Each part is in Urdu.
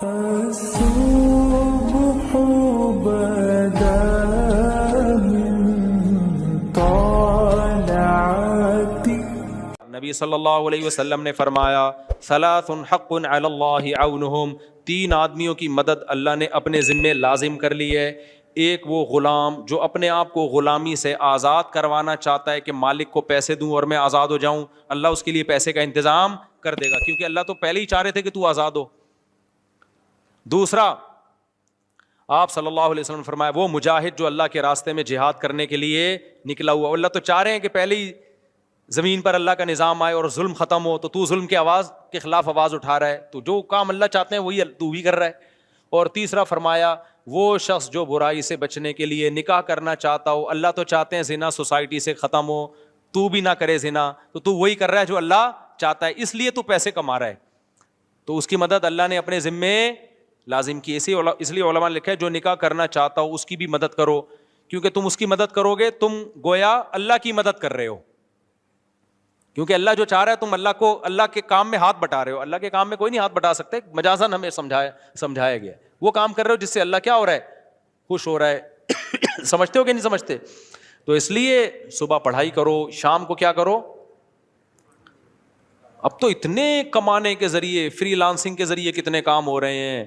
الصبح بدا من طلعتی. نبی صلی اللہ علیہ وسلم نے فرمایا ثلاث حق علی اللہ عونہم، تین آدمیوں کی مدد اللہ نے اپنے ذمے لازم کر لی ہے. ایک وہ غلام جو اپنے آپ کو غلامی سے آزاد کروانا چاہتا ہے کہ مالک کو پیسے دوں اور میں آزاد ہو جاؤں، اللہ اس کے لیے پیسے کا انتظام کر دے گا، کیونکہ اللہ تو پہلے ہی چاہ رہے تھے کہ تو آزاد ہو. دوسرا، آپ صلی اللہ علیہ وسلم نے فرمایا وہ مجاہد جو اللہ کے راستے میں جہاد کرنے کے لیے نکلا ہوا، اللہ تو چاہ رہے ہیں کہ پہلے ہی زمین پر اللہ کا نظام آئے اور ظلم ختم ہو، تو ظلم کے آواز کے خلاف آواز اٹھا رہا ہے، تو جو کام اللہ چاہتے ہیں وہی تو بھی کر رہا ہے. اور تیسرا فرمایا وہ شخص جو برائی سے بچنے کے لیے نکاح کرنا چاہتا ہو، اللہ تو چاہتے ہیں زنا سوسائٹی سے ختم ہو، تو بھی نہ کرے زنا، تو وہی کر رہا ہے جو اللہ چاہتا ہے، اس لیے تو پیسے کما رہا ہے، تو اس کی مدد اللہ نے اپنے ذمے لازم کی. اس لیے علماء نے لکھا ہے جو نکاح کرنا چاہتا ہو اس کی بھی مدد کرو، کیونکہ تم اس کی مدد کرو گے تم گویا اللہ کی مدد کر رہے ہو، کیونکہ اللہ جو چاہ رہا ہے تم اللہ کے کام میں ہاتھ بٹا رہے ہو. اللہ کے کام میں کوئی نہیں ہاتھ بٹا سکتے، مجازاً ہمیں سمجھایا گیا وہ کام کر رہے ہو جس سے اللہ کیا ہو رہا ہے، خوش ہو رہا ہے. سمجھتے ہو کہ نہیں سمجھتے؟ تو اس لیے صبح پڑھائی کرو، شام کو کیا کرو. اب تو اتنے کمانے کے ذریعے، فری لانسنگ کے ذریعے کتنے کام ہو رہے ہیں،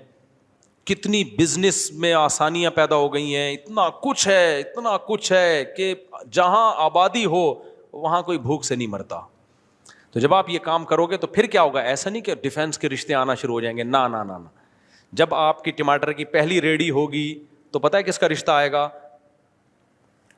کتنی بزنس میں آسانیاں پیدا ہو گئی ہیں، اتنا کچھ ہے کہ جہاں آبادی ہو وہاں کوئی بھوک سے نہیں مرتا. تو جب آپ یہ کام کرو گے تو پھر کیا ہوگا، ایسا نہیں کہ ڈیفینس کے رشتے آنا شروع ہو جائیں گے، نہ نہ نہ. جب آپ کی ٹماٹر کی پہلی ریڈی ہوگی تو پتہ ہے کس کا رشتہ آئے گا،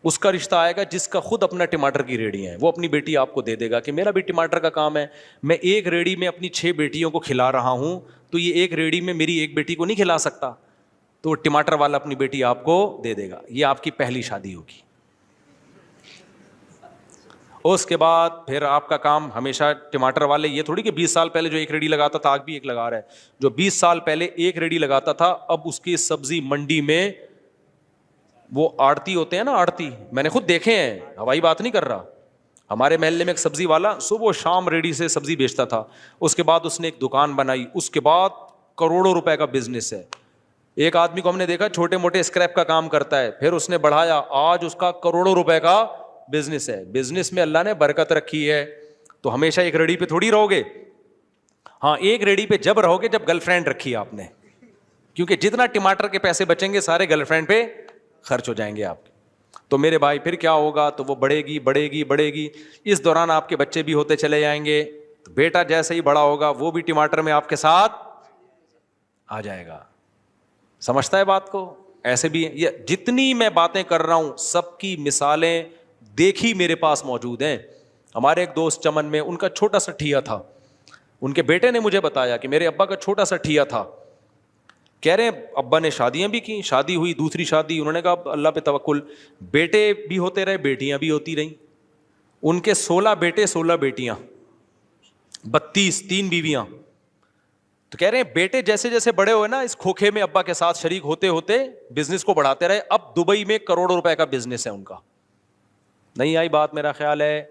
اس کا رشتہ آئے گا جس کا خود اپنا ٹماٹر کی ریڈی ہے. وہ اپنی بیٹی آپ کو دے دے گا کہ میرا بھی ٹماٹر کا کام ہے، میں ایک ریڈی میں اپنی 6 بیٹیوں کو کھلا رہا ہوں، تو یہ ایک ریڈی میں میری ایک بیٹی کو نہیں کھلا سکتا، تو ٹماٹر والا اپنی بیٹی آپ کو دے دے گا. یہ آپ کی پہلی شادی ہوگی. اس کے بعد پھر آپ کا کام ہمیشہ ٹماٹر والے، یہ تھوڑی کہ 20 سال پہلے جو ایک ریڈی لگاتا تھا آج بھی ایک لگا رہا ہے، جو 20 سال پہلے ایک ریڈی لگاتا تھا اب اس کی سبزی منڈی میں، وہ آڑتی ہوتے ہیں نا، آڑتی میں نے خود دیکھے ہیں، ہوائی بات نہیں کر رہا. ہمارے محلے میں ایک سبزی والا صبح و شام ریڈی سے سبزی بیچتا تھا، اس کے بعد اس نے ایک دکان بنائی، اس کے بعد کروڑوں روپے کا بزنس ہے. ایک آدمی کو ہم نے دیکھا چھوٹے موٹے اسکریپ کا کام کرتا ہے، پھر اس نے بڑھایا، آج اس کا کروڑوں روپے کا بزنس ہے. بزنس میں اللہ نے برکت رکھی ہے. تو ہمیشہ ایک ریڈی پہ تھوڑی رہو گے. ہاں ایک ریڈی پہ جب رہو گے جب گرل فرینڈ رکھی ہے آپ نے، کیونکہ جتنا ٹماٹر کے پیسے بچیں گے سارے گرل فرینڈ پہ خرچ ہو جائیں گے آپ کے. تو میرے بھائی پھر کیا ہوگا، تو وہ بڑھے گی. اس دوران آپ کے بچے بھی ہوتے چلے جائیں گے، تو بیٹا جیسے ہی بڑا ہوگا وہ بھی ٹماٹر میں آپ کے ساتھ آ جائے گا. سمجھتا ہے بات کو؟ ایسے بھی یہ جتنی میں باتیں کر رہا ہوں سب کی مثالیں دیکھی میرے پاس موجود ہیں. ہمارے ایک دوست چمن میں، ان کا چھوٹا سا ٹھیا تھا، ان کے بیٹے نے مجھے بتایا کہ میرے ابا کا چھوٹا سا ٹھیا تھا. کہہ رہے ہیں ابا نے شادیاں بھی کی، شادی ہوئی، دوسری شادی، انہوں نے کہا اللہ پہ توکل، بیٹے بھی ہوتے رہے، بیٹیاں بھی ہوتی رہیں. ان کے 16 بیٹے 16 بیٹیاں، 32، 3 بیویاں. تو کہہ رہے ہیں بیٹے جیسے جیسے بڑے ہوئے نا، اس کھوکھے میں ابا کے ساتھ شریک ہوتے ہوتے بزنس کو بڑھاتے رہے. اب دبئی میں کروڑوں روپے کا بزنس ہے ان کا. نہیں آئی بات میرا خیال ہے؟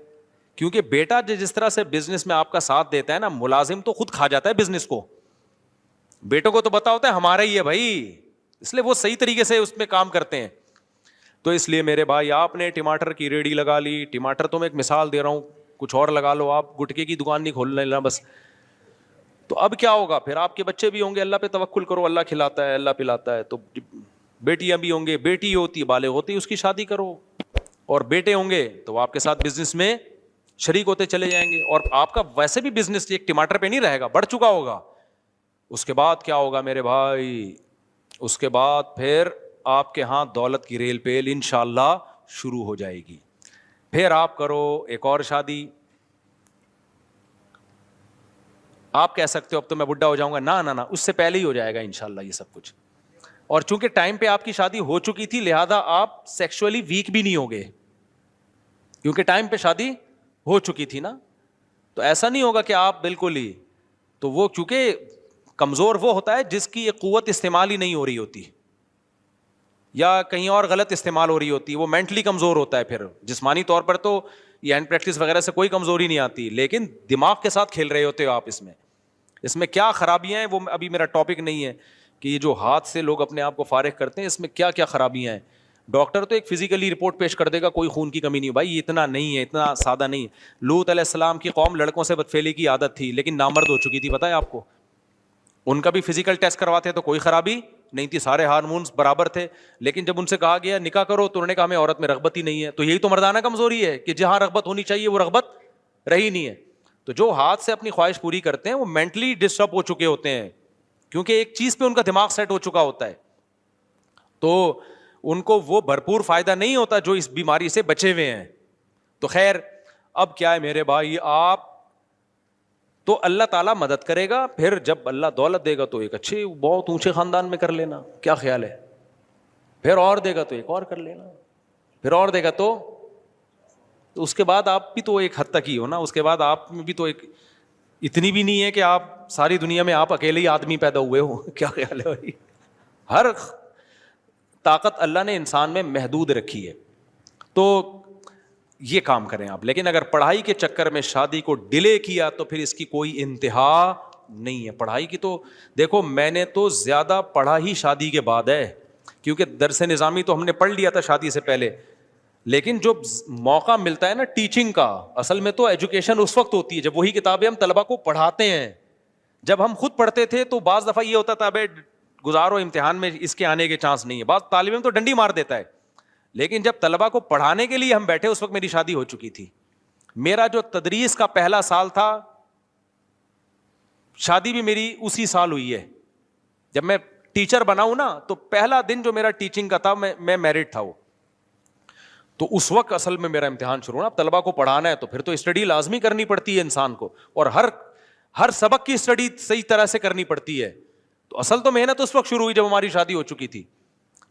کیونکہ بیٹا جس طرح سے بزنس میں آپ کا ساتھ دیتا ہے نا، ملازم تو خود کھا جاتا ہے بزنس کو، بیٹوں کو تو پتا ہوتا ہے ہمارا ہی ہے بھائی، اس لیے وہ صحیح طریقے سے اس میں کام کرتے ہیں. تو اس لیے میرے بھائی آپ نے ٹماٹر کی ریڈی لگا لی، ٹماٹر تو میں ایک مثال دے رہا ہوں، کچھ اور لگا لو، آپ گٹکے کی دکان نہیں کھولنے لینا بس. تو اب کیا ہوگا، پھر آپ کے بچے بھی ہوں گے، اللہ پہ توکل کرو، اللہ کھلاتا ہے، اللہ پلاتا ہے. تو بیٹیاں بھی ہوں گے، بیٹی ہوتی بالغ ہوتی اس کی شادی کرو، اور بیٹے ہوں گے تو وہ آپ کے ساتھ بزنس میں شریک ہوتے چلے جائیں گے. اور آپ کا ویسے بھی بزنس ایک ٹماٹر پہ نہیں رہے گا، بڑھ چکا ہوگا. اس کے بعد کیا ہوگا میرے بھائی، اس کے بعد پھر آپ کے ہاں دولت کی ریل پیل انشاءاللہ شروع ہو جائے گی. پھر آپ کرو ایک اور شادی. آپ کہہ سکتے ہو اب تو میں بڈھا ہو جاؤں گا، نہ اس سے پہلے ہی ہو جائے گا انشاءاللہ یہ سب کچھ. اور چونکہ ٹائم پہ آپ کی شادی ہو چکی تھی لہذا آپ سیکشولی ویک بھی نہیں ہوگے، کیونکہ ٹائم پہ شادی ہو چکی تھی نا. تو ایسا نہیں ہوگا کہ آپ بالکل ہی، تو وہ چونکہ کمزور وہ ہوتا ہے جس کی ایک قوت استعمال ہی نہیں ہو رہی ہوتی، یا کہیں اور غلط استعمال ہو رہی ہوتی، وہ مینٹلی کمزور ہوتا ہے. پھر جسمانی طور پر تو یہ ہینڈ پریکٹس وغیرہ سے کوئی کمزوری نہیں آتی، لیکن دماغ کے ساتھ کھیل رہے ہوتے ہو آپ اس میں. اس میں کیا خرابیاں ہیں وہ ابھی میرا ٹاپک نہیں ہے کہ یہ جو ہاتھ سے لوگ اپنے آپ کو فارغ کرتے ہیں اس میں کیا کیا خرابیاں ہیں. ڈاکٹر تو ایک فزیکلی رپورٹ پیش کر دے گا کوئی خون کی کمی نہیں. بھائی اتنا نہیں ہے, اتنا سادہ نہیں ہے. لوط علیہ السلام کی قوم لڑکوں سے بدفعلی کی عادت تھی لیکن نامرد ہو چکی تھی, پتہ ہے آپ کو. ان کا بھی فزیکل ٹیسٹ کرواتے تو کوئی خرابی نہیں تھی, سارے ہارمونس برابر تھے. لیکن جب ان سے کہا گیا نکاح کرو تو انہوں نے کہا ہمیں عورت میں رغبت ہی نہیں ہے. تو یہی تو مردانہ کمزوری ہے کہ جہاں رغبت ہونی چاہیے وہ رغبت رہی نہیں ہے. تو جو ہاتھ سے اپنی خواہش پوری کرتے ہیں وہ مینٹلی ڈسٹرب ہو چکے ہوتے ہیں کیونکہ ایک چیز پہ ان کا دماغ سیٹ ہو چکا ہوتا ہے. تو ان کو وہ بھرپور فائدہ نہیں ہوتا جو اس بیماری سے بچے ہوئے ہیں. تو خیر اب کیا ہے میرے بھائی, آپ تو اللہ تعالیٰ مدد کرے گا, پھر جب اللہ دولت دے گا تو ایک اچھے بہت اونچے خاندان میں کر لینا, کیا خیال ہے. پھر اور دے گا تو ایک اور کر لینا, پھر اور دے گا تو اس کے بعد آپ بھی تو ایک حد تک ہی ہو نا. اس کے بعد آپ میں بھی تو ایک اتنی بھی نہیں ہے کہ آپ ساری دنیا میں آپ اکیلے ہی آدمی پیدا ہوئے ہو. کیا خیال ہے بھائی. ہر طاقت اللہ نے انسان میں محدود رکھی ہے. تو یہ کام کریں آپ. لیکن اگر پڑھائی کے چکر میں شادی کو ڈیلے کیا تو پھر اس کی کوئی انتہا نہیں ہے. پڑھائی کی تو دیکھو میں نے تو زیادہ پڑھا ہی شادی کے بعد ہے, کیونکہ درس نظامی تو ہم نے پڑھ لیا تھا شادی سے پہلے. لیکن جو موقع ملتا ہے نا ٹیچنگ کا, اصل میں تو ایجوکیشن اس وقت ہوتی ہے جب وہی کتابیں ہم طلبا کو پڑھاتے ہیں. جب ہم خود پڑھتے تھے تو بعض دفعہ یہ ہوتا تھا بھائی گزارو امتحان میں اس کے آنے کے چانس نہیں ہے, بعض طالب علم تو ڈنڈی مار دیتا ہے. لیکن جب طلبا کو پڑھانے کے لیے ہم بیٹھے اس وقت میری شادی ہو چکی تھی. میرا جو تدریس کا پہلا سال تھا, شادی بھی میری اسی سال ہوئی ہے. جب میں ٹیچر بنا ہوں نا تو پہلا دن جو میرا ٹیچنگ کا تھا میں میرڈ تھا وہ. تو اس وقت اصل میں میرا امتحان شروع ہونا. اب طلبا کو پڑھانا ہے تو پھر تو اسٹڈی لازمی کرنی پڑتی ہے انسان کو, اور ہر سبق کی اسٹڈی صحیح طرح سے کرنی پڑتی ہے. تو اصل تو محنت اس وقت شروع ہوئی جب ہماری شادی ہو چکی تھی.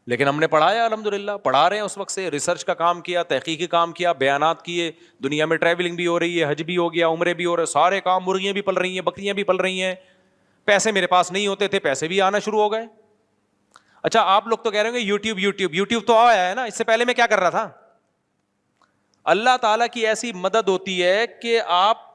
لیکن ہم نے پڑھایا الحمدللہ, پڑھا رہے ہیں اس وقت سے, ریسرچ کا کام کیا, تحقیقی کام کیا, بیانات کیے, دنیا میں ٹریولنگ بھی ہو رہی ہے, حج بھی ہو گیا, عمرے بھی ہو رہے, سارے کام, مرغیاں بھی پل رہی ہیں, بکریاں بھی پل رہی ہیں. پیسے میرے پاس نہیں ہوتے تھے, پیسے بھی آنا شروع ہو گئے. اچھا آپ لوگ تو کہہ رہے ہوں گے یوٹیوب تو آیا ہے نا, اس سے پہلے میں کیا کر رہا تھا. اللہ تعالیٰ کی ایسی مدد ہوتی ہے کہ آپ,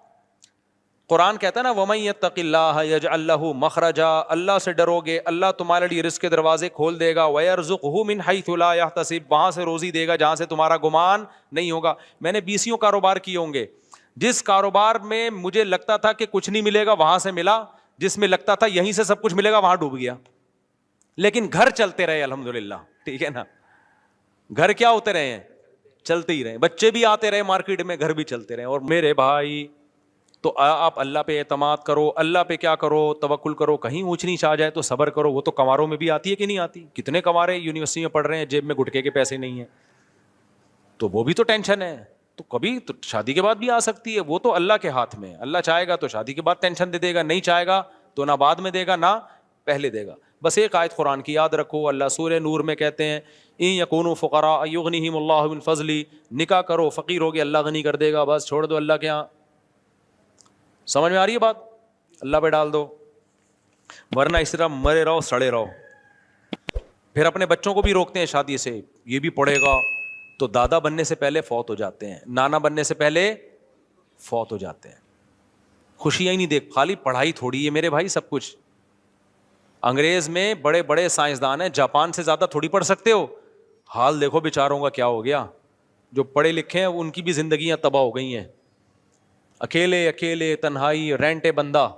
قرآن کہتا ہے نا وَمَن يَتَّقِ اللَّهَ يَجْعَل لَّهُ مَخْرَجًا, اللہ سے ڈرو گے اللہ تمہارے لیے رزق کے دروازے کھول دے گا. وَيَرْزُقْهُ مِنْ حَيْثُ لَا يَحْتَسِبُ, وہاں سے روزی دے گا جہاں سے تمہارا گمان نہیں ہوگا. میں نے 20 کاروبار کیے ہوں گے, جس کاروبار میں مجھے لگتا تھا کہ کچھ نہیں ملے گا وہاں سے ملا, جس میں لگتا تھا یہیں سے سب کچھ ملے گا وہاں ڈوب گیا. لیکن گھر چلتے رہے الحمدللہ, ٹھیک ہے نا. گھر کیا ہوتے رہے ہیں, چلتے ہی رہے. بچے بھی آتے رہے مارکیٹ میں, گھر بھی چلتے رہے. اور میرے بھائی تو آپ اللہ پہ اعتماد کرو, اللہ پہ کیا کرو, توکل کرو. کہیں اونچ نیچ آ جائے تو صبر کرو. وہ تو کنواروں میں بھی آتی ہے کہ نہیں آتی. کتنے کنوارے یونیورسٹی میں پڑھ رہے ہیں, جیب میں گٹکے کے پیسے نہیں ہیں, تو وہ بھی تو ٹینشن ہے. تو کبھی تو شادی کے بعد بھی آ سکتی ہے, وہ تو اللہ کے ہاتھ میں. اللہ چاہے گا تو شادی کے بعد ٹینشن دے دے گا, نہیں چاہے گا تو نہ بعد میں دے گا نہ پہلے دے گا. بس ایک آیت قرآن کی یاد رکھو, اللہ سورہ نور میں کہتے ہیں ان یکونوا فقراء یغنیہم اللہ من فضلہ, نکاح کرو فقیر ہوگے اللہ غنی کر دے گا. بس چھوڑ دو اللہ کے یہاں. سمجھ میں آ رہی ہے بات, اللہ پہ ڈال دو, ورنہ اس طرح مرے رہو سڑے رہو. پھر اپنے بچوں کو بھی روکتے ہیں شادی سے, یہ بھی پڑھے گا, تو دادا بننے سے پہلے فوت ہو جاتے ہیں, نانا بننے سے پہلے فوت ہو جاتے ہیں. خوشیاں ہی نہیں دیکھ, خالی پڑھائی تھوڑی ہے میرے بھائی سب کچھ. انگریز میں بڑے بڑے سائنسدان ہیں, جاپان سے زیادہ تھوڑی پڑھ سکتے ہو. حال دیکھو بیچاروں کا کیا ہو گیا. جو پڑھے لکھے ہیں ان کی بھی زندگیاں تباہ ہو گئی ہیں. اکیلے تنہائی, رینٹے بندہ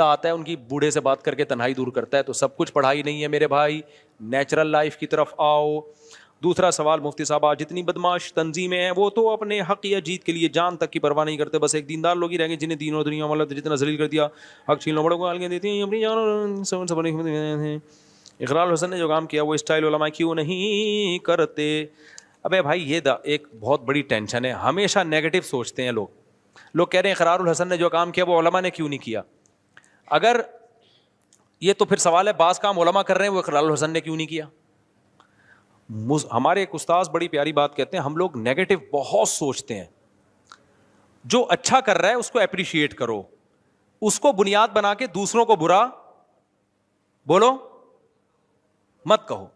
آتا ہے ان کی بوڑھے سے بات کر کے تنہائی دور کرتا ہے. تو سب کچھ پڑھائی نہیں ہے میرے بھائی, نیچرل لائف کی طرف آؤ. دوسرا سوال مفتی صاحب, جتنی بدماش تنظیمیں ہیں وہ تو اپنے حق یا جیت کے لیے جان تک کی پرواہ نہیں کرتے, بس ایک دیندار لوگ ہی رہیں گے جنہیں دین اور دنیا والا جتنا ذلیل کر دیا, حق چھین لو بڑوں کو گالیاں دیتی ہیں اپنی جان. اقرار حسن نے جو کام کیا وہ اسٹائل علماء کیوں نہیں کرتے. ابے بھائی یہ ایک بہت بڑی ٹینشن ہے, ہمیشہ نیگیٹو سوچتے ہیں لوگ. لوگ کہہ رہے ہیں اقرار الحسن نے جو کام کیا وہ علماء نے کیوں نہیں کیا. اگر یہ تو پھر سوال ہے بعض کام علماء کر رہے ہیں وہ اقرار الحسن نے کیوں نہیں کیا. ہمارے ایک استاذ بڑی پیاری بات کہتے ہیں, ہم لوگ نیگیٹو بہت سوچتے ہیں. جو اچھا کر رہا ہے اس کو اپریشیٹ کرو, اس کو بنیاد بنا کے دوسروں کو برا بولو مت کہو.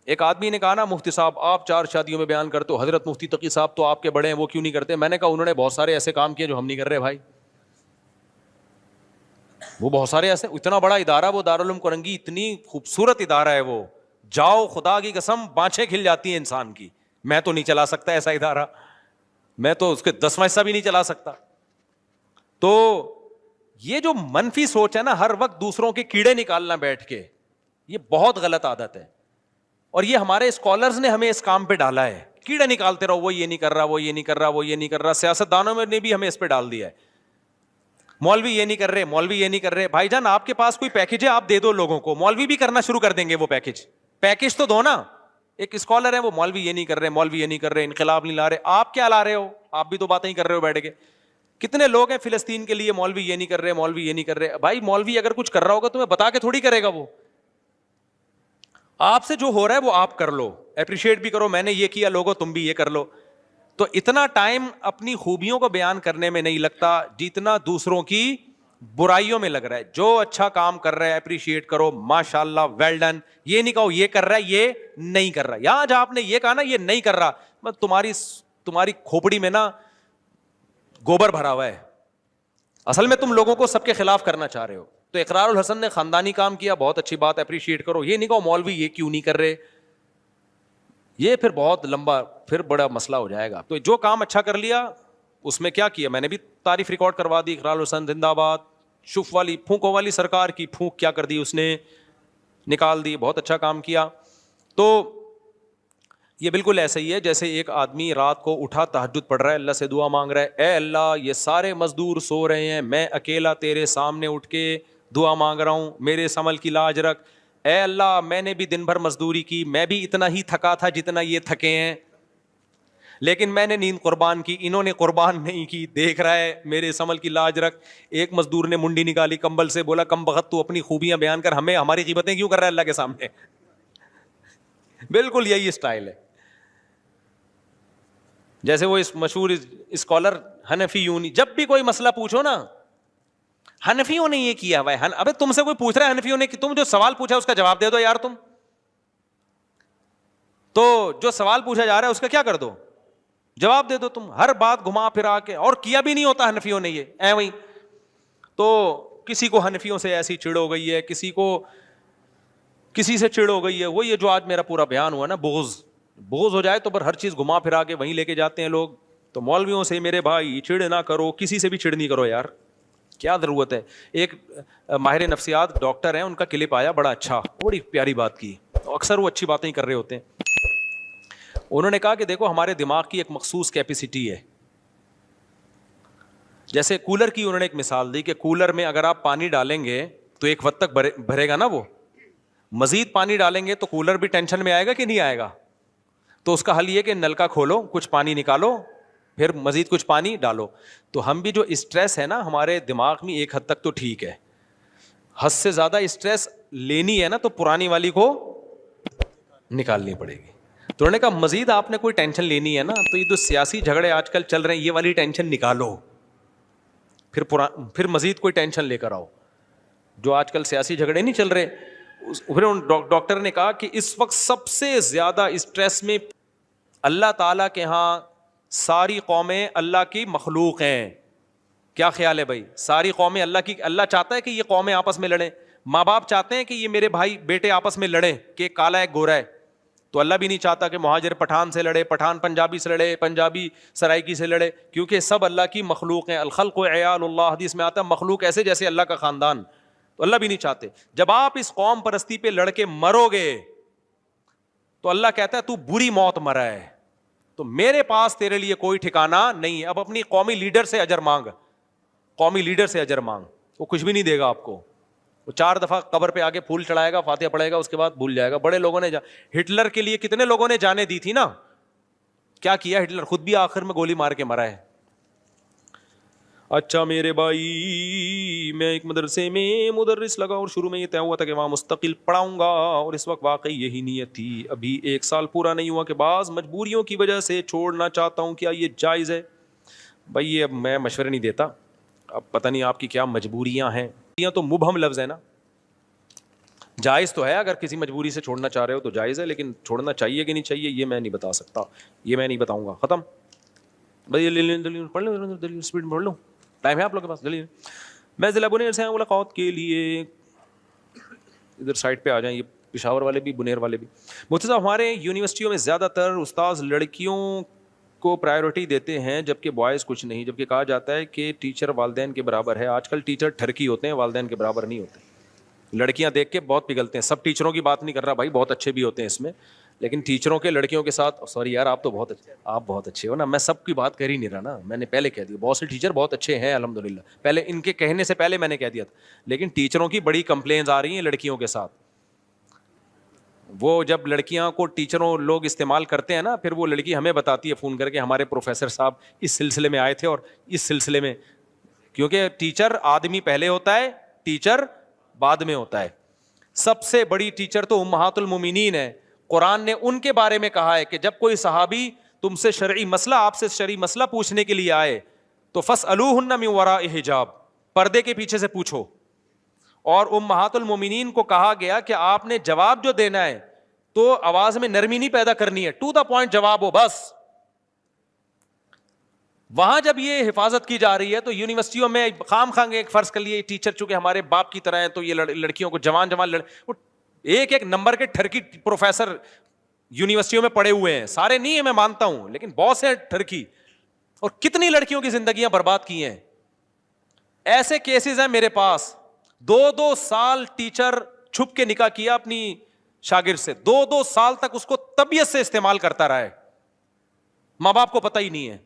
ایک آدمی نے کہا نا مفتی صاحب آپ 4 شادیوں میں بیان کرتے ہو, حضرت مفتی تقی صاحب تو آپ کے بڑے ہیں وہ کیوں نہیں کرتے. میں نے کہا انہوں نے بہت سارے ایسے کام کیے جو ہم نہیں کر رہے بھائی. وہ بہت سارے ایسے, اتنا بڑا ادارہ وہ دارالعلوم کورنگی, اتنی خوبصورت ادارہ ہے وہ, جاؤ خدا کی قسم بانچیں کھل جاتی ہیں انسان کی. میں تو نہیں چلا سکتا ایسا ادارہ, میں تو اس کے 10واں حصہ بھی نہیں چلا سکتا. تو یہ جو منفی سوچ ہے نا, ہر وقت دوسروں کے کیڑے نکالنا بیٹھ کے, یہ بہت غلط عادت ہے. اور یہ ہمارے اسکالرز نے ہمیں اس کام پہ ڈالا ہے, کیڑے نکالتے رہو, وہ یہ نہیں کر رہا, وہ یہ نہیں کر رہا, وہ یہ نہیں کر رہا. سیاستدانوں نے بھی ہمیں اس پہ ڈال دیا ہے, مولوی یہ نہیں کر رہے, مولوی یہ نہیں کر رہے. بھائی جان آپ کے پاس کوئی پیکج ہے, آپ دے دو لوگوں کو, مولوی بھی کرنا شروع کر دیں گے وہ پیکج تو دو نا. ایک اسکالر ہے وہ مولوی یہ نہیں کر رہے, مولوی یہ نہیں کر رہے, انقلاب نہیں لا رہے. آپ کیا لا رہے ہو؟ آپ بھی تو باتیں ہی کر رہے ہو بیٹھ کے. کتنے لوگ ہیں فلسطین کے لیے, مولوی یہ نہیں کر رہے, مولوی یہ نہیں کر رہے. بھائی مولوی اگر کچھ کر رہا ہوگا تمہیں بتا کے تھوڑی کرے گا, وہ آپ سے جو ہو رہا ہے وہ آپ کر لو, اپریشیٹ بھی کرو, میں نے یہ کیا, لوگوں تم بھی یہ کر لو. تو اتنا ٹائم اپنی خوبیوں کو بیان کرنے میں نہیں لگتا جتنا دوسروں کی برائیوں میں لگ رہا ہے. جو اچھا کام کر رہا ہے اپریشیٹ کرو, ماشاء اللہ, ویل ڈن. یہ نہیں کہو یہ کر رہا ہے, یہ نہیں کر رہا. یہاں جہاں آپ نے یہ کہا نا یہ نہیں کر رہا, تمہاری کھوپڑی میں نا گوبر بھرا ہوا ہے. اصل میں تم لوگوں کو سب کے خلاف کرنا چاہ رہے ہو. تو اقرار الحسن نے خاندانی کام کیا, بہت اچھی بات, اپریشیٹ کرو. یہ نہیں کہو مولوی یہ کیوں نہیں کر رہے, یہ پھر بہت لمبا, پھر بڑا مسئلہ ہو جائے گا. تو جو کام اچھا کر لیا اس میں کیا کیا, میں نے بھی تعریف ریکارڈ کروا دی. اقرار الحسن زندہ باد, شف والی پھونکوں والی سرکار کی پھونک کیا کر دی اس نے, نکال دی, بہت اچھا کام کیا. تو یہ بالکل ایسا ہی ہے جیسے ایک آدمی رات کو اٹھا, تہجد پڑھ رہا ہے, اللہ سے دعا مانگ رہا ہے, اے اللہ یہ سارے مزدور سو رہے ہیں, میں اکیلا تیرے سامنے اٹھ کے دعا مانگ رہا ہوں, میرے اس عمل کی لاج رکھ. اے اللہ میں نے بھی دن بھر مزدوری کی, میں بھی اتنا ہی تھکا تھا جتنا یہ تھکے ہیں, لیکن میں نے نیند قربان کی, انہوں نے قربان نہیں کی. دیکھ رہا ہے, میرے اس عمل کی لاج رکھ. ایک مزدور نے منڈی نکالی کمبل سے, بولا کم بخت تو اپنی خوبیاں بیان کر, ہمیں ہماری غیبتیں کیوں کر رہا ہے اللہ کے سامنے. بالکل یہی اسٹائل ہے. جیسے وہ اس مشہور اسکالر حنفیوں, جب بھی کوئی مسئلہ پوچھو نا, حنفیوں نے یہ کیا ہوا ہے. ابے تم سے کوئی پوچھ رہا ہے حنفیوں نے, تم جو سوال پوچھا اس کا جواب دے دو یار. تم تو جو سوال پوچھا جا رہا ہے اس کا کیا کر دو, جواب دے دو. تم ہر بات گھما پھرا کے, اور کیا بھی نہیں ہوتا حنفیوں نے یہ وہی. تو کسی کو حنفیوں سے ایسی چڑ ہو گئی ہے, کسی کو کسی سے چڑ ہو گئی ہے. وہ یہ جو آج میرا پورا بیان ہوا نا, بغض ہو جائے تو پر ہر چیز گھما پھرا کے وہیں لے کے جاتے ہیں لوگ. تو مولویوں سے میرے بھائی چڑ نہ کرو, کسی سے بھی چڑ نہیں کرو یار, کیا ضرورت ہے. ایک ماہر نفسیات ڈاکٹر ہیں, ان کا کلپ آیا بڑا اچھا, بڑی پیاری بات کی. اکثر وہ اچھی باتیں ہی کر رہے ہوتے ہیں. انہوں نے کہا کہ دیکھو ہمارے دماغ کی ایک مخصوص کیپیسٹی ہے. جیسے کولر کی انہوں نے ایک مثال دی کہ کولر میں اگر آپ پانی ڈالیں گے تو ایک وقت تک بھرے گا نا, وہ مزید پانی ڈالیں گے تو کولر بھی ٹینشن میں آئے گا کہ نہیں آئے گا. تو اس کا حل یہ کہ نل کا کھولو, کچھ پانی نکالو, پھر مزید کچھ پانی ڈالو. تو ہم بھی جو اسٹریس ہے نا ہمارے دماغ میں ایک حد تک تو ٹھیک ہے, حد سے زیادہ اسٹریس لینی ہے نا تو پرانی والی کو نکالنی پڑے گی. تو انہوں نے کہا مزید آپ نے کوئی ٹینشن لینی ہے نا تو یہ جو سیاسی جھگڑے آج کل چل رہے ہیں یہ والی ٹینشن نکالو, پھر مزید کوئی ٹینشن لے کر آؤ. جو آج کل سیاسی جھگڑے نہیں چل رہے, پھر ڈاکٹر نے کہا کہ اس وقت سب سے زیادہ اسٹریس میں اللہ تعالیٰ کے ہاں ساری قومیں اللہ کی مخلوق ہیں. کیا خیال ہے بھائی, ساری قومیں اللہ کی, اللہ چاہتا ہے کہ یہ قومیں آپس میں لڑیں. ماں باپ چاہتے ہیں کہ یہ میرے بھائی بیٹے آپس میں لڑیں کہ ایک کالا ایک گورا ہے, تو اللہ بھی نہیں چاہتا کہ مہاجر پٹھان سے لڑے, پٹھان پنجابی سے لڑے, پنجابی سرائکی سے لڑے, کیونکہ سب اللہ کی مخلوق ہیں. الخلق عیال اللہ, حدیث میں آتا ہے مخلوق ایسے جیسے اللہ کا خاندان. تو اللہ بھی نہیں چاہتے. جب آپ اس قوم پرستی پہ لڑ کے مرو گے تو اللہ کہتا ہے تو بری موت مرا ہے, تو میرے پاس تیرے لیے کوئی ٹھکانہ نہیں ہے. اب اپنی قومی لیڈر سے اجر مانگ, قومی لیڈر سے اجر مانگ, وہ کچھ بھی نہیں دے گا آپ کو. وہ 4 دفعہ قبر پہ آگے پھول چڑھائے گا, فاتحہ پڑھے گا, اس کے بعد بھول جائے گا. بڑے لوگوں نے ہٹلر کے لیے کتنے لوگوں نے جانیں دی تھی نا, کیا کیا ہٹلر, خود بھی آخر میں گولی مار کے مرا ہے. اچھا میرے بھائی, میں ایک مدرسے میں مدرس لگا اور شروع میں یہ طے ہوا تھا کہ وہاں مستقل پڑھاؤں گا, اور اس وقت واقعی یہی نیت تھی. ابھی 1 سال پورا نہیں ہوا کہ بعض مجبوریوں کی وجہ سے چھوڑنا چاہتا ہوں. کیا یہ جائز ہے؟ بھائی یہ اب میں مشورے نہیں دیتا, اب پتہ نہیں آپ کی کیا مجبوریاں ہیں. یہ تو مبہم لفظ ہے نا, جائز تو ہے, اگر کسی مجبوری سے چھوڑنا چاہ رہے ہو تو جائز ہے, لیکن چھوڑنا چاہیے کہ نہیں چاہیے یہ میں نہیں بتا سکتا, یہ میں نہیں بتاؤں گا. ختم. بھائی دلیل پڑھ لو, دلیل اسپیڈ میں پڑھ لو, ٹائم ہے آپ لوگ کے پاس. دلیل میں ضلع بنیر سے ملاقات کے لیے ادھر سائڈ پہ آ جائیں, یہ پشاور والے بھی بنیر والے بھی. مفتی صاحب, ہمارے یونیورسٹیوں میں زیادہ تر استاذ لڑکیوں کو پرائیورٹی دیتے ہیں جبکہ بوائز کچھ نہیں, جبکہ کہا جاتا ہے کہ ٹیچر والدین کے برابر ہے. آج کل ٹیچر ٹھرکی ہوتے ہیں, والدین کے برابر نہیں ہوتے. لڑکیاں دیکھ کے بہت پگھلتے ہیں. سب ٹیچروں کی بات نہیں کر رہا بھائی, بہت اچھے بھی ہوتے ہیں اس میں, لیکن ٹیچروں کے لڑکیوں کے ساتھ, سوری یار آپ تو بہت اچھے, آپ بہت اچھے ہو نا, میں سب کی بات کر ہی نہیں رہا نا, میں نے پہلے کہہ دیا بہت سے ٹیچر بہت اچھے ہیں الحمدللہ, پہلے ان کے کہنے سے پہلے میں نے کہہ دیا تھا. لیکن ٹیچروں کی بڑی کمپلینز آ رہی ہیں لڑکیوں کے ساتھ. وہ جب لڑکیاں کو ٹیچروں لوگ استعمال کرتے ہیں نا, پھر وہ لڑکی ہمیں بتاتی ہے فون کر کے ہمارے پروفیسر صاحب اس سلسلے میں آئے تھے اور اس سلسلے میں, کیونکہ ٹیچر آدمی پہلے ہوتا ہے, ٹیچر بعد میں ہوتا ہے. سب سے بڑی ٹیچر تو امہات المومنین ہے. قرآن نے ان کے بارے میں کہا ہے کہ جب کوئی صحابی تم سے شرعی مسئلہ, آپ سے شرعی مسئلہ پوچھنے کے لیے آئے تو فاسألوہن من وراء حجاب, پردے کے پیچھے سے پوچھو. اور امہات المومنین کو کہا گیا کہ آپ نے جواب جو دینا ہے تو آواز میں نرمی نہیں پیدا کرنی ہے, ٹو دا پوائنٹ جواب ہو بس. وہاں جب یہ حفاظت کی جا رہی ہے تو یونیورسٹیوں میں خام خواہ ایک فرض کر لیے ٹیچر چونکہ ہمارے باپ کی طرح ہیں تو یہ لڑکیوں کو جوان ایک نمبر کے ٹھرکی پروفیسر یونیورسٹیوں میں پڑے ہوئے ہیں. سارے نہیں ہیں میں مانتا ہوں, لیکن بہت سے ٹھرکی, اور کتنی لڑکیوں کی زندگیاں برباد کی ہیں. ایسے کیسز ہیں میرے پاس, 2 سال ٹیچر چھپ کے نکاح کیا اپنی شاگرد سے, 2 سال تک اس کو طبیعت سے استعمال کرتا رہا ہے, ماں باپ کو پتہ ہی نہیں ہے.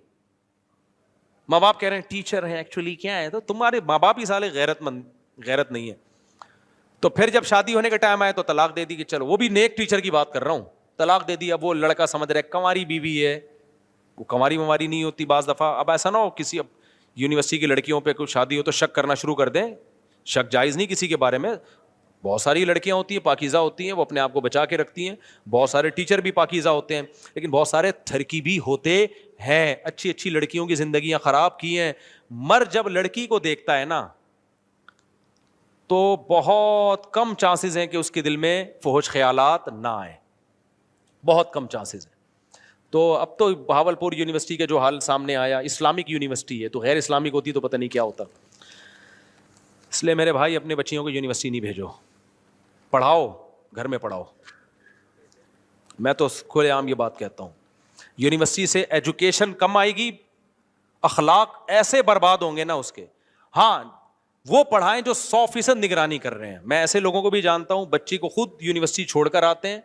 ماں باپ کہہ رہے ہیں ٹیچر ہیں, ایکچولی کیا ہے, تو تمہارے ماں باپ ہی سالے غیرت نہیں ہے. تو پھر جب شادی ہونے کا ٹائم آیا تو طلاق دے دی کہ چلو, وہ بھی نیک ٹیچر کی بات کر رہا ہوں, طلاق دے دی. اب وہ لڑکا سمجھ رہا ہے کنواری بیوی ہے, وہ کنواری مماری نہیں ہوتی بعض دفعہ. اب ایسا نہ ہو کسی یونیورسٹی کی لڑکیوں پہ کوئی شادی ہو تو شک کرنا شروع کر دیں, شک جائز نہیں کسی کے بارے میں. بہت ساری لڑکیاں ہوتی ہیں پاکیزہ ہوتی ہیں, وہ اپنے آپ کو بچا کے رکھتی ہیں. بہت سارے ٹیچر بھی پاکیزہ ہوتے ہیں, لیکن بہت سارے تھرکی بھی ہوتے ہیں. اچھی اچھی لڑکیوں کی زندگیاں خراب کی ہیں. مرد جب لڑکی کو دیکھتا ہے نا تو بہت کم چانسز ہیں کہ اس کے دل میں فحش خیالات نہ آئیں, بہت کم چانسز ہیں. تو اب تو بہاولپور یونیورسٹی کا جو حال سامنے آیا, اسلامک یونیورسٹی ہے, تو غیر اسلامک ہوتی تو پتہ نہیں کیا ہوتا. اس لیے میرے بھائی اپنے بچیوں کو یونیورسٹی نہیں بھیجو, پڑھاؤ, گھر میں پڑھاؤ. میں تو کھلے عام یہ بات کہتا ہوں, یونیورسٹی سے ایجوکیشن کم آئے گی, اخلاق ایسے برباد ہوں گے نا اس کے. ہاں وہ پڑھائیں جو 100% نگرانی کر رہے ہیں. میں ایسے لوگوں کو بھی جانتا ہوں, بچی کو خود یونیورسٹی چھوڑ کر آتے ہیں,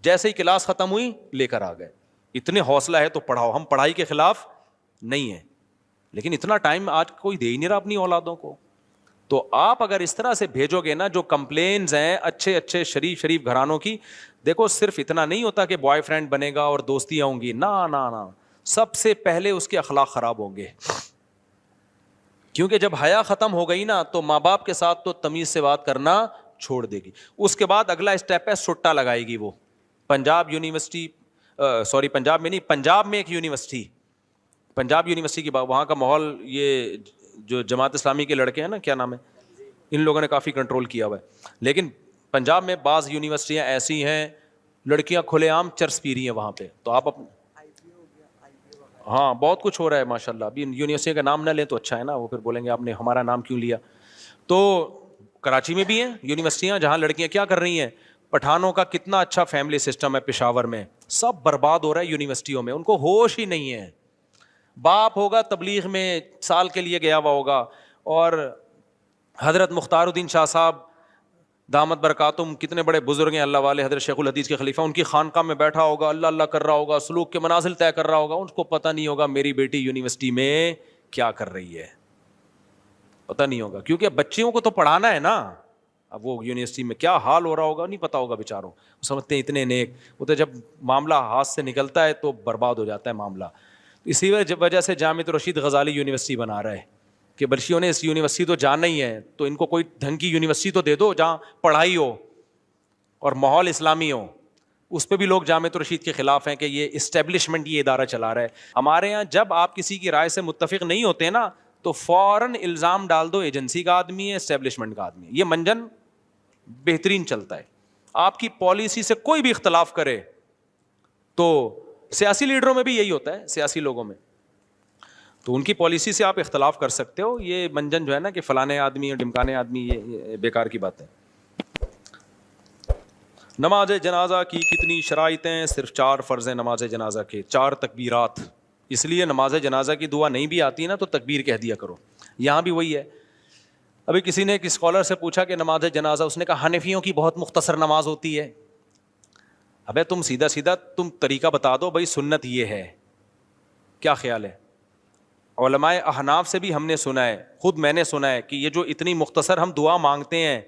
جیسے ہی کلاس ختم ہوئی لے کر آ گئے. اتنے حوصلہ ہے تو پڑھاؤ, ہم پڑھائی کے خلاف نہیں ہیں, لیکن اتنا ٹائم آج کوئی دے ہی نہیں رہا اپنی اولادوں کو. تو آپ اگر اس طرح سے بھیجو گے نا, جو کمپلینز ہیں اچھے اچھے شریف گھرانوں کی, دیکھو صرف اتنا نہیں ہوتا کہ بوائے فرینڈ بنے گا اور دوستیاں ہوں گی, نہ, سب سے پہلے اس کے اخلاق خراب ہوں گے. کیونکہ جب حیا ختم ہو گئی نا تو ماں باپ کے ساتھ تو تمیز سے بات کرنا چھوڑ دے گی. اس کے بعد اگلا اسٹیپ ہے سٹا لگائے گی. وہ پنجاب یونیورسٹی, پنجاب میں نہیں, پنجاب میں ایک یونیورسٹی, پنجاب یونیورسٹی کی بات, وہاں کا ماحول, یہ جو جماعت اسلامی کے لڑکے ہیں نا, کیا نام ہے, ان لوگوں نے کافی کنٹرول کیا ہوا ہے. لیکن پنجاب میں بعض یونیورسٹیاں ایسی ہیں لڑکیاں کھلے عام چرس پی رہی ہیں وہاں پہ. تو آپ ہاں بہت کچھ ہو رہا ہے ماشاء اللہ. ابھی یونیورسٹی کا نام نہ لیں تو اچھا ہے نا, وہ پھر بولیں گے آپ نے ہمارا نام کیوں لیا. تو کراچی میں بھی ہیں یونیورسٹیاں جہاں لڑکیاں کیا کر رہی ہیں, پٹھانوں کا کتنا اچھا فیملی سسٹم ہے پشاور میں, سب برباد ہو رہا ہے یونیورسٹیوں میں, ان کو ہوش ہی نہیں ہے. باپ ہوگا تبلیغ میں سال کے لیے گیا ہوا ہوگا, اور حضرت مختار الدین شاہ صاحب دامت برکاتم, کتنے بڑے بزرگ ہیں اللہ والے, حضرت شیخ الحدیث کے خلیفہ, ان کی خانقاہ میں بیٹھا ہوگا, اللہ اللہ کر رہا ہوگا, سلوک کے منازل طے کر رہا ہوگا. ان کو پتہ نہیں ہوگا میری بیٹی یونیورسٹی میں کیا کر رہی ہے, پتہ نہیں ہوگا, کیونکہ بچیوں کو تو پڑھانا ہے نا. اب وہ یونیورسٹی میں کیا حال ہو رہا ہوگا نہیں پتا ہوگا بیچاروں, سمجھتے ہیں اتنے نیک, وہ تو جب معاملہ ہاتھ سے نکلتا ہے تو برباد ہو جاتا ہے معاملہ. اسی وجہ سے جامعۃ الرشید غزالی یونیورسٹی بنا رہا ہے کہ بچیوں نے اس یونیورسٹی تو جانا ہی ہے, تو ان کو کوئی ڈھنگ کی یونیورسٹی تو دے دو جہاں پڑھائی ہو اور ماحول اسلامی ہو. اس پہ بھی لوگ جامعۃ الرشید کے خلاف ہیں کہ یہ اسٹیبلشمنٹ یہ ادارہ چلا رہا ہے. ہمارے یہاں جب آپ کسی کی رائے سے متفق نہیں ہوتے نا تو فوراً الزام ڈال دو ایجنسی کا آدمی ہے, اسٹیبلشمنٹ کا آدمی ہے. یہ منجن بہترین چلتا ہے. آپ کی پالیسی سے کوئی بھی اختلاف کرے تو سیاسی لیڈروں میں بھی یہی ہوتا ہے, سیاسی لوگوں میں. تو ان کی پالیسی سے آپ اختلاف کر سکتے ہو. یہ منجن جو ہے نا کہ فلانے آدمی اور ڈمکانے آدمی, یہ بیکار کی بات ہے. نماز جنازہ کی کتنی شرائط ہیں؟ صرف 4 فرض ہیں نماز جنازہ کے, 4 تکبیرات. اس لیے نماز جنازہ کی دعا نہیں بھی آتی نا تو تکبیر کہہ دیا کرو. یہاں بھی وہی ہے. ابھی کسی نے ایک اسکالر سے پوچھا کہ نماز جنازہ, اس نے کہا حنفیوں کی بہت مختصر نماز ہوتی ہے. ابے تم سیدھا سیدھا تم طریقہ بتا دو بھائی, سنت یہ ہے, کیا خیال ہے؟ علماء احناف سے بھی ہم نے سنا ہے, خود میں نے سنا ہے کہ یہ جو اتنی مختصر ہم دعا مانگتے ہیں,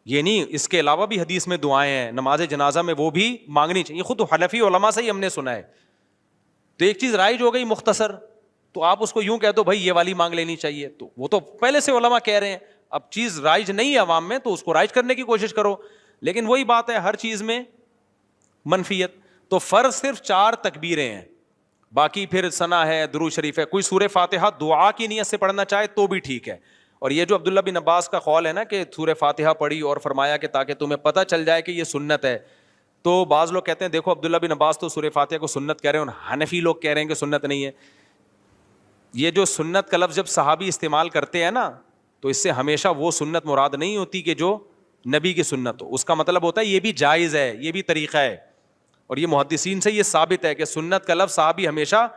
یہ نہیں, اس کے علاوہ بھی حدیث میں دعائیں ہیں نماز جنازہ میں, وہ بھی مانگنی چاہیے. خود حنفی علماء سے ہی ہم نے سنا ہے. تو ایک چیز رائج ہو گئی مختصر, تو آپ اس کو یوں کہہ دو بھائی یہ والی مانگ لینی چاہیے, تو وہ تو پہلے سے علماء کہہ رہے ہیں. اب چیز رائج نہیں ہے عوام میں تو اس کو رائج کرنے کی کوشش کرو, لیکن وہی بات ہے ہر چیز میں منفیت. تو فرض صرف 4 تکبیریں ہیں, باقی پھر ثنا ہے, درود شریف ہے. کوئی سورہ فاتحہ دعا کی نیت سے پڑھنا چاہے تو بھی ٹھیک ہے. اور یہ جو عبداللہ بن عباس کا قول ہے نا کہ سورہ فاتحہ پڑھی اور فرمایا کہ تاکہ تمہیں پتہ چل جائے کہ یہ سنت ہے, تو بعض لوگ کہتے ہیں دیکھو عبداللہ بن عباس تو سورہ فاتحہ کو سنت کہہ رہے ہیں, اور حنفی لوگ کہہ رہے ہیں کہ سنت نہیں ہے. یہ جو سنت کا لفظ جب صحابی استعمال کرتے ہیں نا, تو اس سے ہمیشہ وہ سنت مراد نہیں ہوتی کہ جو نبی کی سنت ہو. اس کا مطلب ہوتا ہے یہ بھی جائز ہے, یہ بھی طریقہ ہے. اور یہ محدثین سے یہ ثابت ہے کہ سنت کا لفظ صحابی ہمیشہ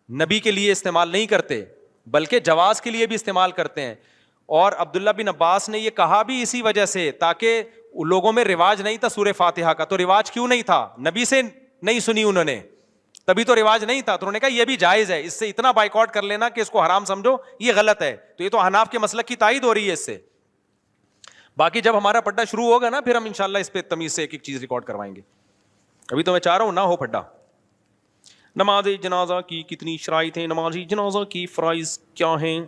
نبی کے لیے استعمال نہیں کرتے بلکہ جواز کے لیے بھی استعمال کرتے ہیں. اور عبداللہ بن عباس نے یہ کہا بھی اسی وجہ سے, تاکہ لوگوں میں رواج نہیں تھا سورہ فاتحہ کا. تو رواج کیوں نہیں تھا؟ نبی سے نہیں سنی انہوں نے, تبھی تو رواج نہیں تھا. تو انہوں نے کہا یہ بھی جائز ہے, اس سے اتنا بائیکاٹ کر لینا کہ اس کو حرام سمجھو, یہ غلط ہے. تو یہ تو حناف کے مسلک کی تائید ہو رہی ہے اس سے. باقی جب ہمارا پڈا شروع ہوگا نا, پھر ہم انشاءاللہ اس پہ تمیز سے ایک ایک چیز ریکارڈ کروائیں گے. ابھی تو میں چاہ رہا ہوں نہ ہو پڈا. نماز جنازہ کی کتنی شرائط ہیں؟ نماز جنازہ کی فرائض کیا ہیں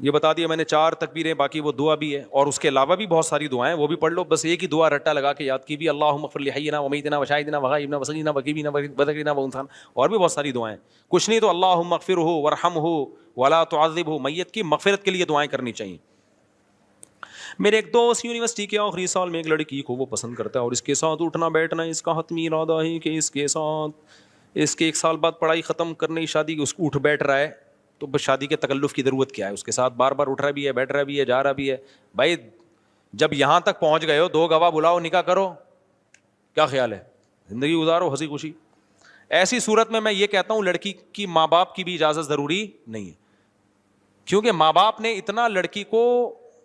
یہ بتا دیا میں نے. 4 تکبیریں, باقی وہ دعا بھی ہے, اور اس کے علاوہ بھی بہت ساری دعائیں, وہ بھی پڑھ لو. بس ایک ہی دعا رٹا لگا کے یاد کی بھی, اللہم اغفر لحینا ومیتنا وشاہدنا وغائبنا وصغیرنا وکبیرنا وذکرنا وانثانا. اور بھی بہت ساری دعائیں, کچھ نہیں تو اللہم اغفرہ ورحمہ ولا تعذبہ. میت کی مغفرت کے لیے دعائیں کرنی چاہیے. میرے ایک دوست یونیورسٹی کے آخری سال میں ایک لڑکی کو وہ پسند کرتا ہے, اور اس کے ساتھ اٹھنا بیٹھنا اس کا حتمی ارادہ ہے کہ اس کے ساتھ اس کے 1 سال بعد پڑھائی ختم کرنے کی شادی, اس کو اٹھ بیٹھ رہا ہے. تو بس شادی کے تکلف کی ضرورت کیا ہے؟ اس کے ساتھ بار بار اٹھ رہا بھی ہے, بیٹھ رہا بھی ہے, جا رہا بھی ہے. بھائی جب یہاں تک پہنچ گئے ہو, 2 گواہ بلاؤ, نکاح کرو. کیا خیال ہے؟ زندگی گزارو ہنسی خوشی. ایسی صورت میں یہ کہتا ہوں لڑکی کی ماں باپ کی بھی اجازت ضروری نہیں ہے, کیونکہ ماں باپ نے اتنا لڑکی کو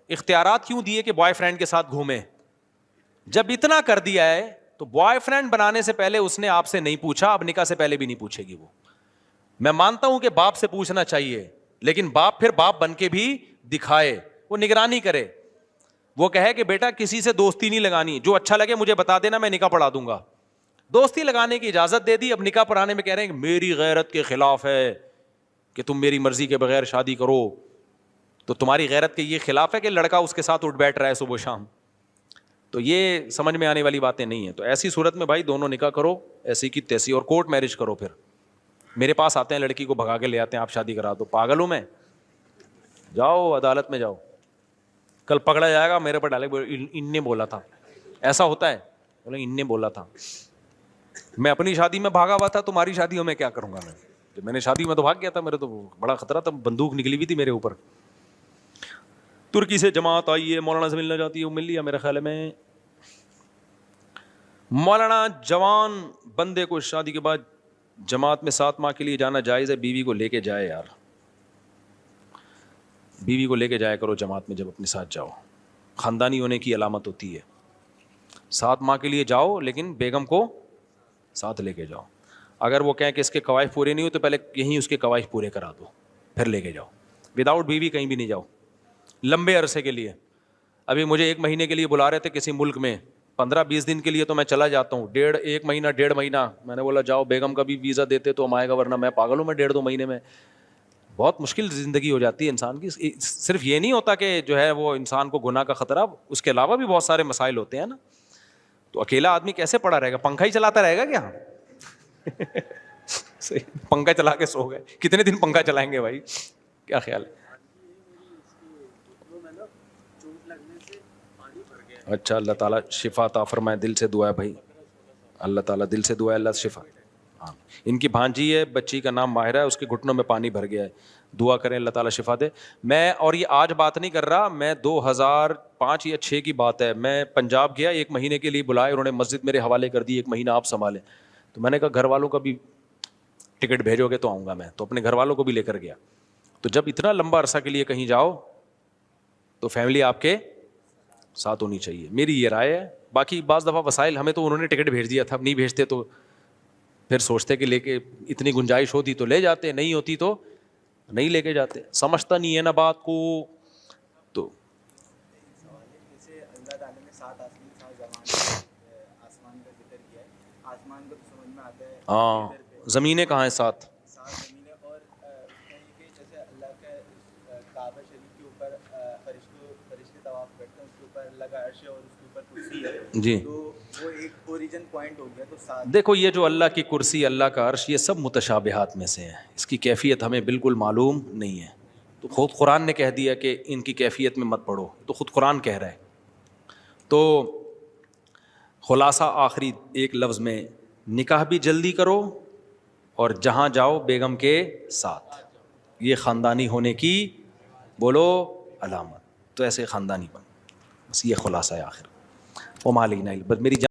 اختیارات کیوں دیے کہ بوائے فرینڈ کے ساتھ گھومے؟ جب اتنا کر دیا ہے تو بوائے فرینڈ بنانے سے پہلے اس نے آپ سے نہیں پوچھا, اب نکاح سے پہلے بھی نہیں پوچھے گی وہ. میں مانتا ہوں کہ باپ سے پوچھنا چاہیے, لیکن باپ پھر باپ بن کے بھی دکھائے, وہ نگرانی کرے. وہ کہے کہ بیٹا کسی سے دوستی نہیں لگانی, جو اچھا لگے مجھے بتا دینا, میں نکاح پڑھا دوں گا. دوستی لگانے کی اجازت دے دی, اب نکاح پڑھانے میں کہہ رہے ہیں کہ میری غیرت کے خلاف ہے کہ تم میری مرضی کے بغیر شادی کرو. تو تمہاری غیرت کے یہ خلاف ہے کہ لڑکا اس کے ساتھ اٹھ بیٹھ رہا ہے صبح شام. تو یہ سمجھ میں آنے والی باتیں نہیں ہیں. تو ایسی صورت میں بھائی دونوں نکاح کرو ایسی کی تیسی, اور کورٹ میرج کرو. پھر میرے پاس آتے ہیں لڑکی کو بھگا کے لے آتے ہیں, آپ شادی کرا دو. پاگل ہوں میں؟ جاؤ عدالت میں جاؤ, کل پکڑا جائے گا میرے پر ڈالے ان نے بولا تھا. ایسا ہوتا ہے, بولے ان نے بولا تھا. میں اپنی شادی میں بھاگا ہوا تھا, تمہاری شادیوں میں کیا کروں گا میں؟ جب میں نے شادی میں تو بھاگ گیا تھا, میرے تو بڑا خطرہ تھا, بندوق نکلی ہوئی تھی میرے اوپر. ترکی سے جماعت آئی ہے, مولانا سے ملنا چاہتی ہے, وہ مل لیا میرے خیال میں. مولانا جوان بندے کو شادی کے بعد جماعت میں 7 ماہ کے لیے جانا جائز ہے؟ بیوی کو لے کے جائے یار, بیوی کو لے کے جایا کرو جماعت میں جب اپنے ساتھ جاؤ, خاندانی ہونے کی علامت ہوتی ہے. 7 ماہ کے لیے جاؤ لیکن بیگم کو ساتھ لے کے جاؤ. اگر وہ کہیں کہ اس کے قواعد پورے نہیں ہوئے تو پہلے یہیں اس کے قواعد پورے کرا دو, پھر لے کے جاؤ. وداؤٹ بیوی کہیں بھی نہیں جاؤ لمبے عرصے کے لیے. ابھی مجھے 1 مہینے کے لیے بلا رہے تھے کسی ملک میں, 15-20 دن کے لیے تو میں چلا جاتا ہوں, 1 مہینہ 1.5 مہینہ. میں نے بولا جاؤ, بیگم کا بھی ویزا دیتے تو ہم آئے گا, ورنہ میں پاگل ہوں, میں 1.5-2 مہینے میں. بہت مشکل زندگی ہو جاتی ہے انسان کی. صرف یہ نہیں ہوتا کہ جو ہے وہ انسان کو گناہ کا خطرہ, اس کے علاوہ بھی بہت سارے مسائل ہوتے ہیں نا. تو اکیلا آدمی کیسے پڑا رہے گا؟ پنکھا ہی چلاتا رہے گا کیا؟ پنکھا چلا کے سو گئے, کتنے دن پنکھا چلائیں گے بھائی؟ کیا خیال ہے؟ اچھا, اللہ تعالیٰ شفا عطا فرمائے. دل سے دعا ہے بھائی, اللہ تعالیٰ دل سے دعا ہے, اللہ شفا. ہاں ان کی بھانجی ہے, بچی کا نام ماہرہ ہے, اس کے گھٹنوں میں پانی بھر گیا ہے, دعا کریں اللہ تعالیٰ شفا دے. میں اور یہ آج بات نہیں کر رہا, میں 2005 یا 6 کی بات ہے, میں پنجاب گیا 1 مہینے کے لیے, بلائے انہوں نے مسجد میرے حوالے کر دی, 1 مہینہ آپ سنبھالیں. تو میں نے کہا گھر والوں کا بھی ٹکٹ بھیجو گے تو آؤں گا میں, تو اپنے گھر والوں کو بھی لے کر گیا. تو جب اتنا لمبا عرصہ کے لیے کہیں جاؤ تو فیملی آپ کے ساتھ ہونی چاہیے, میری یہ رائے ہے. باقی بعض دفعہ وسائل, ہمیں تو انہوں نے ٹکٹ بھیج دیا تھا, اب نہیں بھیجتے تو پھر سوچتے کہ لے کے اتنی گنجائش ہوتی تو لے جاتے, نہیں ہوتی تو نہیں لے کے جاتے. سمجھتا نہیں ہے نا بات کو. تو جیسے اللہ تعالیٰ نے 7 آسمان کا ذکر کیا ہے, آسمان کو تو سمجھ میں آتا ہے, ہاں زمینیں کہاں ہیں 7 زمینیں, اور اس میں یہ کہ جیسے اللہ کا کعبہ شریف کے اوپر فرشتے طواف کرتے ہیں, اس کے اوپر اللہ کا عرش ہے اور اس کے اوپر کرسی ہے, جی. تو وہ ایک اوریجن پوائنٹ ہو گیا. تو 7 دیکھو یہ جو اللہ کی کرسی, اللہ کا عرش, یہ سب متشابہات میں سے ہیں, اس کی کیفیت ہمیں بالکل معلوم نہیں ہے. تو خود قرآن نے کہہ دیا کہ ان کی کیفیت میں مت پڑھو, تو خود قرآن کہہ رہا ہے. تو خلاصہ آخری ایک لفظ میں, نکاح بھی جلدی کرو اور جہاں جاؤ بیگم کے ساتھ, یہ خاندانی ہونے کی بولو علامت. تو ایسے خاندانی بن, بس یہ خلاصہ ہے آخر. وہ مالینا بس میری